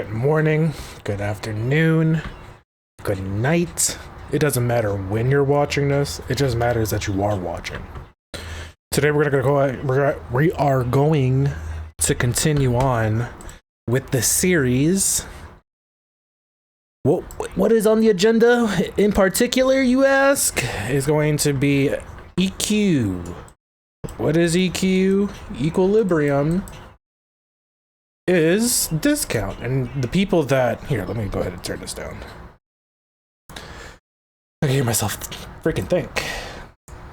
Good morning, good afternoon, good night. It doesn't matter when you're watching this, it just matters that you are watching. Today we are going to continue on with the series. What is on the agenda in particular, you ask? Is going to be EQ. What is EQ? Equilibrium is discount, and the people that let me go ahead and turn this down. I can hear myself freaking think.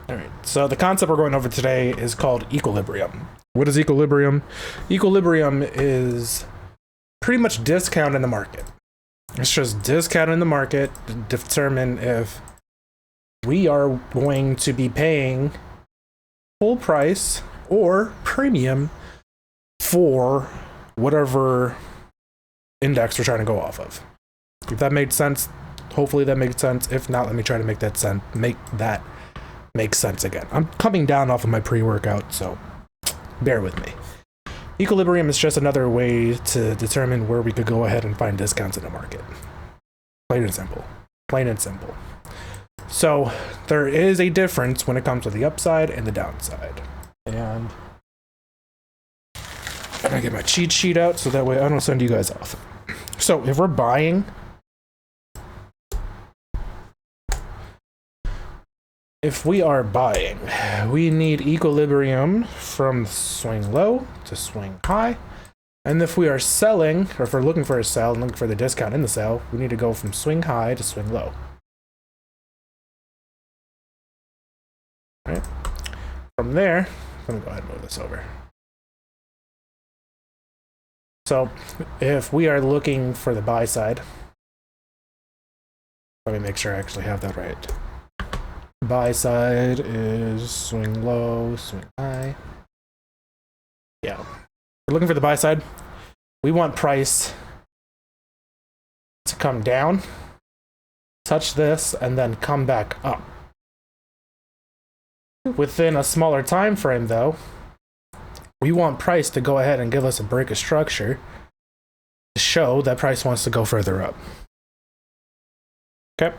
All right, so the concept we're going over today is called equilibrium. What is equilibrium? Equilibrium is pretty much discount in the market. It's just discount in the market to determine if we are going to be paying full price or premium for whatever index we're trying to go off of. If that made sense, hopefully that makes sense. If not, let me try to make that make sense again. I'm coming down off of my pre-workout, so bear with me. Equilibrium is just another way to determine where we could go ahead and find discounts in the market. Plain and simple. Plain and simple. So there is a difference when it comes to the upside and the downside. And I'm gonna get my cheat sheet out so that way I don't send you guys off. So if we're buying, we need equilibrium from swing low to swing high. And if we are selling, or if we're looking for a sell and looking for the discount in the sale, we need to go from swing high to swing low. All right. From there, let me go ahead and move this over. So if we are looking for the buy side, let me make sure I actually have that right. Buy side is swing low, swing high. Yeah. We're looking for the buy side. We want price to come down, touch this, and then come back up. Within a smaller time frame, though, we want price to go ahead and give us a break of structure to show that price wants to go further up. Okay.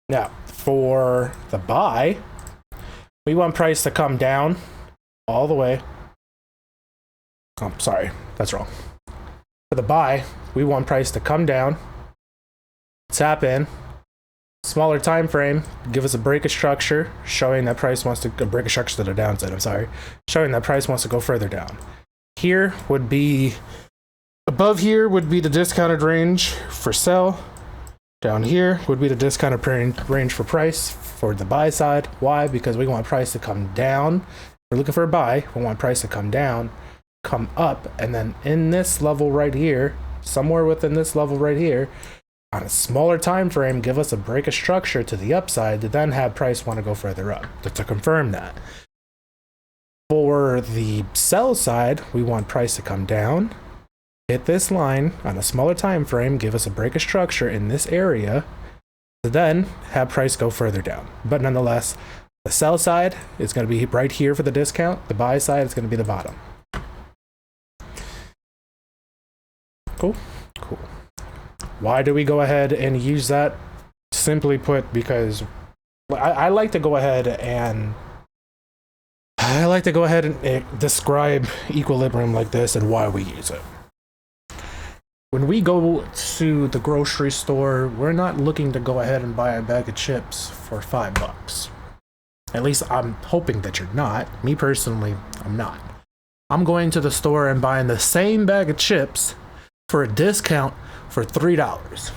Now, for the buy, we want price to come down all the way. Oh, sorry, that's wrong. For the buy, we want price to come down, tap in, smaller time frame, give us a break of structure, showing that price wants to break a structure to the downside. Showing that price wants to go further down. Here would be above here would be the discounted range for sell. Down here would be the discounted range for price for the buy side. Why? Because we want price to come down. We're looking for a buy. We want price to come down, come up, and then in this level right here, somewhere within this level right here, on a smaller time frame, give us a break of structure to the upside to then have price want to go further up to confirm that. For the sell side, we want price to come down, hit this line on a smaller time frame, give us a break of structure in this area to then have price go further down. But nonetheless, the sell side is going to be right here for the discount. The buy side is going to be the bottom. Cool. Why do we go ahead and use that? Simply put, because I like to go ahead and describe equilibrium like this and why we use it. When we go to the grocery store, we're not looking to go ahead and buy a bag of chips for $5. At least I'm hoping that you're not. Me personally, I'm not. I'm going to the store and buying the same bag of chips for a discount for $3.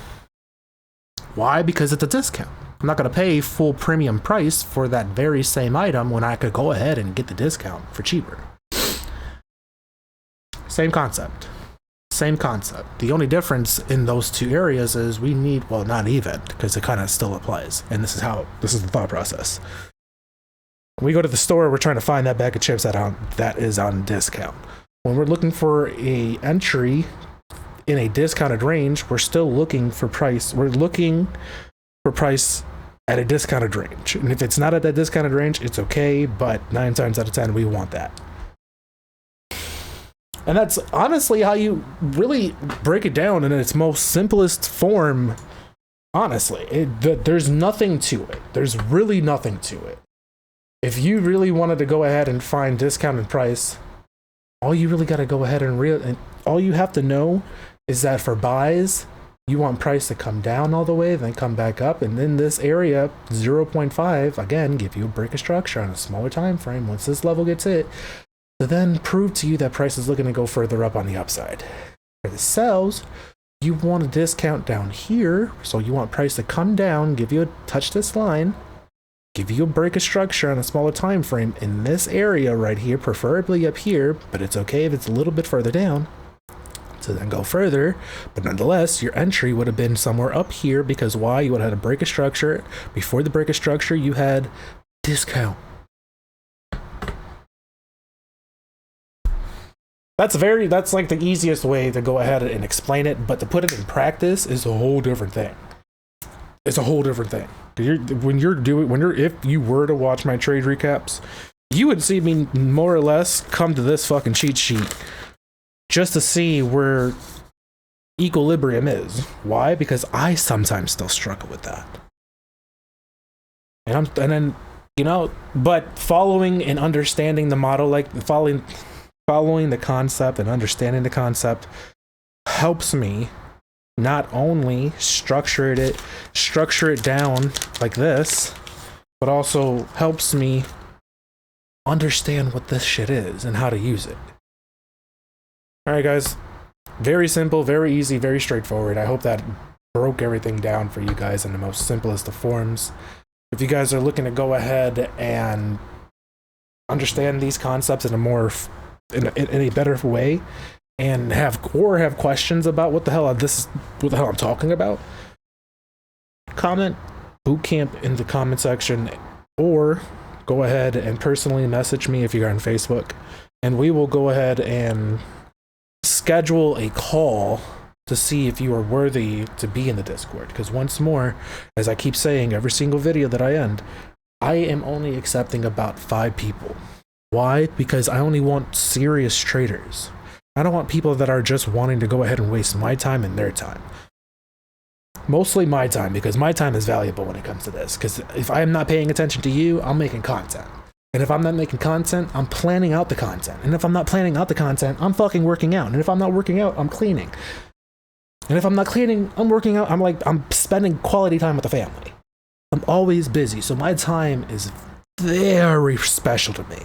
Why? Because it's a discount. I'm not going to pay full premium price for that very same item when I could go ahead and get the discount for cheaper. Same concept. The only difference in those two areas is we need, well, not even, because it kind of still applies. And this is the thought process. When we go to the store, we're trying to find that bag of chips that is on discount. When we're looking for a entry in a discounted range, we're still looking for price. We're looking for price at a discounted range. And if it's not at that discounted range, it's okay, but 9 times out of 10, we want that. And that's honestly how you really break it down in its most simplest form. Honestly, there's nothing to it. There's really nothing to it. If you really wanted to go ahead and find discounted price, all you really got to go ahead and all you have to know is that for buys, you want price to come down all the way, then come back up, and then this area 0.5 again give you a break of structure on a smaller time frame once this level gets hit, to then prove to you that price is looking to go further up on the upside. For the sells, you want a discount down here, so you want price to come down, give you a touch this line, give you a break of structure on a smaller time frame in this area right here, preferably up here, but it's okay if it's a little bit further down. To then go further, but nonetheless, your entry would have been somewhere up here because why? You would have had a break of structure. Before the break of structure, you had discount. That's like the easiest way to go ahead and explain it, but to put it in practice is a whole different thing. It's a whole different thing. If you were to watch my trade recaps, you would see me more or less come to this fucking cheat sheet just to see where equilibrium is. Why? Because I sometimes still struggle with that. And then, but following and understanding the model, like following the concept and understanding the concept helps me not only structure it down like this, but also helps me understand what this shit is and how to use it. Alright guys, very simple, very easy, very straightforward. I hope that broke everything down for you guys in the most simplest of forms. If you guys are looking to go ahead and understand these concepts in a better way, and have questions about what the hell I'm talking about, comment Bootcamp in the comment section, or go ahead and personally message me if you're on Facebook, and we will go ahead and schedule a call to see if you are worthy to be in the Discord. Because once more, as I keep saying every single video that I end, I am only accepting about 5 people. Why? Because I only want serious traders. I don't want people that are just wanting to go ahead and waste my time and their time. Mostly my time, because my time is valuable when it comes to this. Because if I am not paying attention to you, I'm making content. And if I'm not making content, I'm planning out the content. And if I'm not planning out the content, I'm fucking working out. And if I'm not working out, I'm cleaning. And if I'm not cleaning, I'm working out. I'm spending quality time with the family. I'm always busy. So my time is very special to me.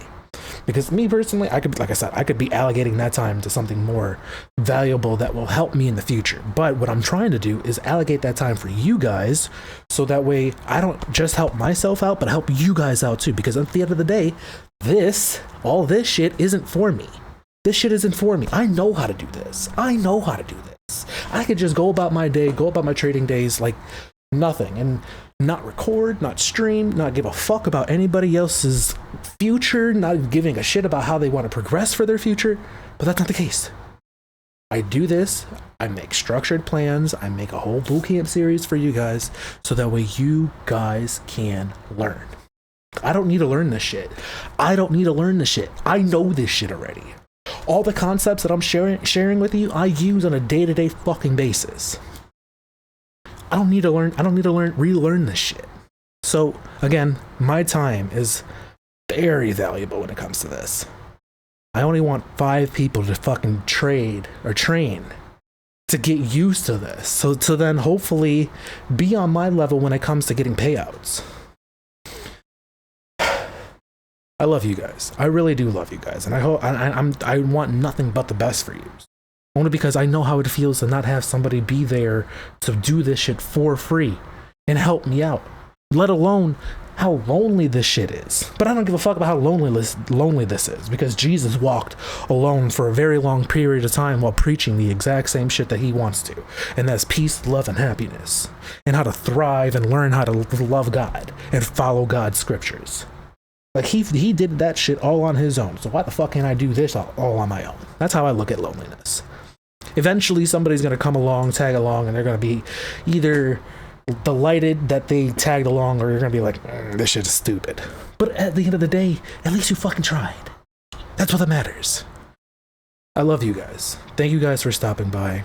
Because me personally, I could be allocating that time to something more valuable that will help me in the future. But what I'm trying to do is allocate that time for you guys, so that way I don't just help myself out, but help you guys out too. Because at the end of the day, all this shit isn't for me. This shit isn't for me. I know how to do this. I could just go about my day, go about my trading days like nothing, and not record, not stream, not give a fuck about anybody else's future, not giving a shit about how they want to progress for their future. But that's not the case. I do this, I make structured plans, I make a whole bootcamp series for you guys, so that way you guys can learn. I don't need to learn this shit. I know this shit already. All the concepts that I'm sharing with you, I use on a day-to-day fucking basis. I don't need to relearn this shit. So again, my time is very valuable when it comes to this. I only want 5 people to fucking trade or train to get used to this. So to then hopefully be on my level when it comes to getting payouts. I love you guys. I really do love you guys. And I want nothing but the best for you. Only because I know how it feels to not have somebody be there to do this shit for free and help me out. Let alone how lonely this shit is. But I don't give a fuck about how lonely this is, because Jesus walked alone for a very long period of time while preaching the exact same shit that he wants to. And that's peace, love, and happiness. And how to thrive and learn how to love God and follow God's scriptures. Like he did that shit all on his own. So why the fuck can't I do this all on my own? That's how I look at loneliness. Eventually somebody's going to come along, tag along, and they're going to be either delighted that they tagged along, or you're going to be like, this shit is stupid. But at the end of the day, at least you fucking tried. That's what that matters. I love you guys. Thank you guys for stopping by.